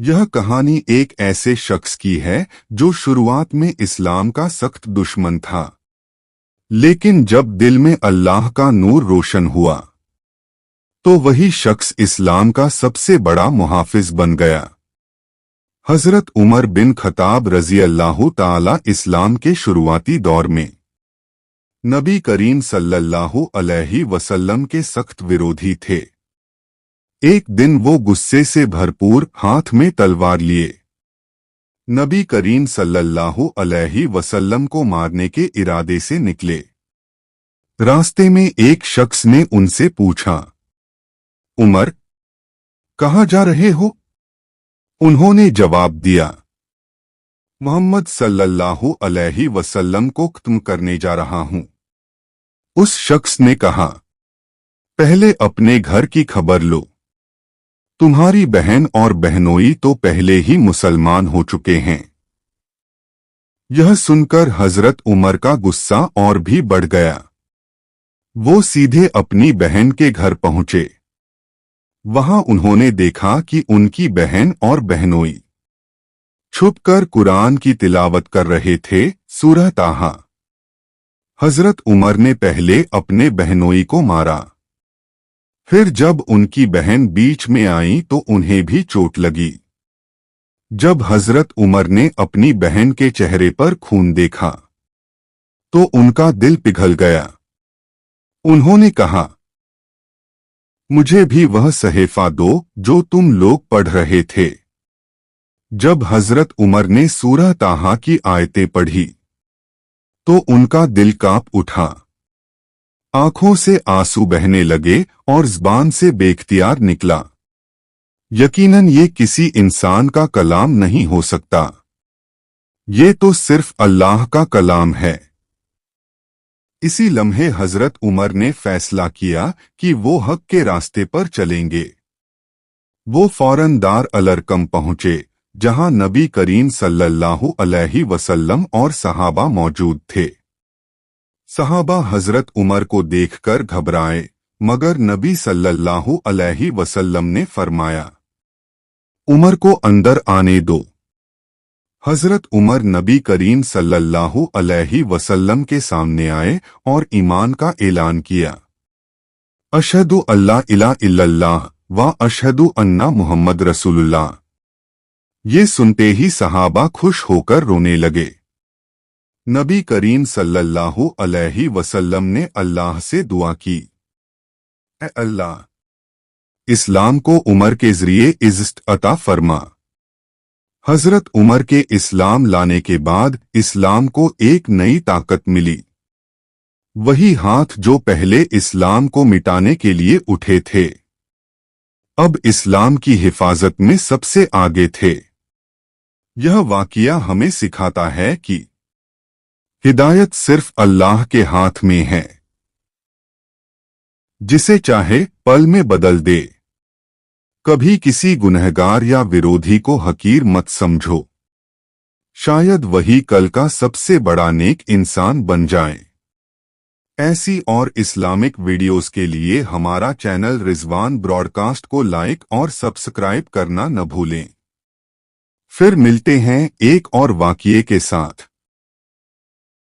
यह कहानी एक ऐसे शख्स की है जो शुरुआत में इस्लाम का सख्त दुश्मन था, लेकिन जब दिल में अल्लाह का नूर रोशन हुआ तो वही शख्स इस्लाम का सबसे बड़ा मुहाफिज बन गया। हजरत उमर बिन खताब रजी अल्लाह ताला इस्लाम के शुरुआती दौर में नबी करीम सल्लल्लाहु अलैहि वसल्लम के सख्त विरोधी थे। एक दिन वो गुस्से से भरपूर हाथ में तलवार लिए नबी करीम सल्लल्लाहु अलैहि वसल्लम को मारने के इरादे से निकले। रास्ते में एक शख्स ने उनसे पूछा, उमर, कहाँ जा रहे हो? उन्होंने जवाब दिया, मोहम्मद सल्लल्लाहु अलैहि वसल्लम को खत्म करने जा रहा हूं। उस शख्स ने कहा, पहले अपने घर की खबर लो। तुम्हारी बहन और बहनोई तो पहले ही मुसलमान हो चुके हैं। यह सुनकर हजरत उमर का गुस्सा और भी बढ़ गया। वो सीधे अपनी बहन के घर पहुंचे। वहां उन्होंने देखा कि उनकी बहन और बहनोई छुपकर कुरान की तिलावत कर रहे थे, सूरह ताहा। हजरत उमर ने पहले अपने बहनोई को मारा, फिर जब उनकी बहन बीच में आई तो उन्हें भी चोट लगी। जब हजरत उमर ने अपनी बहन के चेहरे पर खून देखा तो उनका दिल पिघल गया। उन्होंने कहा, मुझे भी वह सहेफा दो जो तुम लोग पढ़ रहे थे। जब हजरत उमर ने सूरह ताहा की आयतें पढ़ी तो उनका दिल कांप उठा। आंखों से आंसू बहने लगे और ज़बान से बेख्तियार निकला, यकीनन ये किसी इंसान का कलाम नहीं हो सकता। ये तो सिर्फ अल्लाह का कलाम है। इसी लम्हे हजरत उमर ने फैसला किया कि वो हक के रास्ते पर चलेंगे। वो फौरन दार अल-अरकम पहुंचे, जहां नबी करीम सल्लल्लाहु अलैहि वसल्लम और सहाबा मौजूद थे। सहाबा हजरत उमर को देखकर घबराए, मगर नबी सल्लल्लाहु अलैहि वसल्लम ने फरमाया, उमर को अंदर आने दो। हजरत उमर नबी करीम सल्लल्लाहु अलैहि वसल्लम के सामने आए और ईमान का ऐलान किया, अशहदु अल्ला इलाहा इल्लल्लाह व अशहदु अन्ना मुहम्मद रसूलुल्लाह। ये सुनते ही सहाबा खुश होकर रोने लगे। नबी करीम सल्लल्लाहु अलैहि वसल्लम ने अल्लाह से दुआ की, ऐ अल्लाह, इस्लाम को उमर के जरिए इज्जत अता फरमा। हजरत उमर के इस्लाम लाने के बाद इस्लाम को एक नई ताकत मिली। वही हाथ जो पहले इस्लाम को मिटाने के लिए उठे थे, अब इस्लाम की हिफाजत में सबसे आगे थे। यह वाक़या हमें सिखाता है कि हिदायत सिर्फ अल्लाह के हाथ में है, जिसे चाहे पल में बदल दे। कभी किसी गुनहगार या विरोधी को हकीर मत समझो, शायद वही कल का सबसे बड़ा नेक इंसान बन जाए। ऐसी और इस्लामिक वीडियोस के लिए हमारा चैनल रिजवान ब्रॉडकास्ट को लाइक और सब्सक्राइब करना न भूलें। फिर मिलते हैं एक और वाक़ये के साथ।